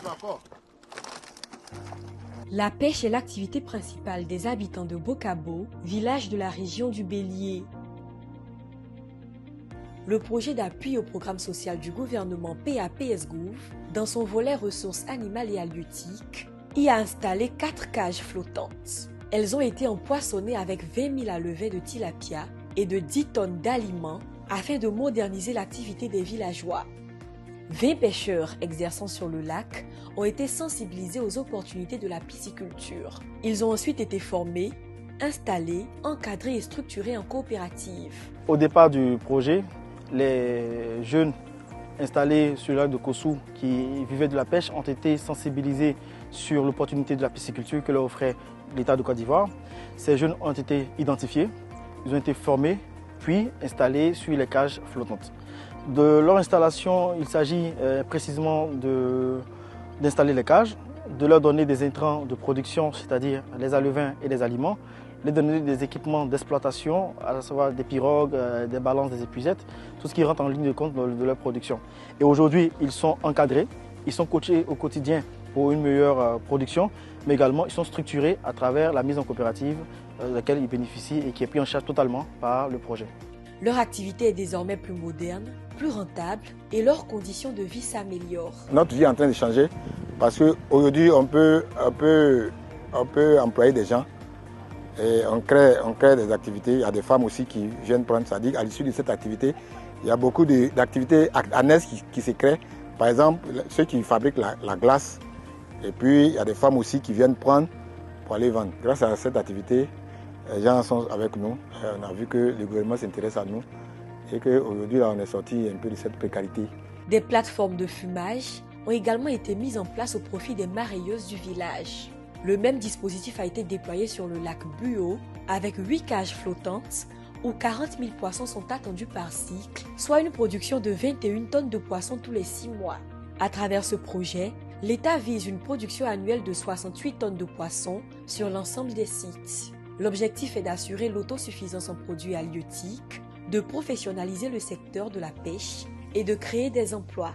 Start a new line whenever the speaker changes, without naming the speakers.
D'accord.
La pêche est l'activité principale des habitants de Bokabo, village de la région du Bélier. Le projet d'appui au programme social du gouvernement PAPS-Gouv, dans son volet ressources animales et halieutiques, y a installé 4 cages flottantes. Elles ont été empoisonnées avec 20 000 alevins de tilapia et de 10 tonnes d'aliments afin de moderniser l'activité des villageois. 20 pêcheurs exerçant sur le lac ont été sensibilisés aux opportunités de la pisciculture. Ils ont ensuite été formés, installés, encadrés et structurés en coopérative.
Au départ du projet, les jeunes installés sur le lac de Kossou qui vivaient de la pêche ont été sensibilisés sur l'opportunité de la pisciculture que leur offrait l'État de Côte d'Ivoire. Ces jeunes ont été identifiés, ils ont été formés, puis installés sur les cages flottantes. De leur installation, il s'agit précisément d'installer les cages, de leur donner des intrants de production, c'est-à-dire les alevins et les aliments, les donner des équipements d'exploitation, à savoir des pirogues, des balances, des épuisettes, tout ce qui rentre en ligne de compte de leur production. Et aujourd'hui, ils sont encadrés, ils sont coachés au quotidien pour une meilleure production, mais également ils sont structurés à travers la mise en coopérative de laquelle ils bénéficient et qui est prise en charge totalement par le projet.
Leur activité est désormais plus moderne, plus rentable et leurs conditions de vie s'améliorent.
Notre vie est en train de changer parce qu'aujourd'hui, on peut employer des gens et on crée des activités. Il y a des femmes aussi qui viennent prendre, c'est-à-dire qu'à l'issue de cette activité, il y a beaucoup d'activités annexes qui se créent. Par exemple, ceux qui fabriquent la glace. Et puis, il y a des femmes aussi qui viennent prendre pour aller vendre. Grâce à cette activité, les gens sont avec nous. On a vu que le gouvernement s'intéresse à nous et qu'aujourd'hui, on est sorti un peu de cette précarité.
Des plateformes de fumage ont également été mises en place au profit des marailleuses du village. Le même dispositif a été déployé sur le lac Buo avec 8 cages flottantes où 40 000 poissons sont attendus par cycle, soit une production de 21 tonnes de poissons tous les 6 mois. À travers ce projet, l'État vise une production annuelle de 68 tonnes de poissons sur l'ensemble des sites. L'objectif est d'assurer l'autosuffisance en produits halieutiques, de professionnaliser le secteur de la pêche et de créer des emplois.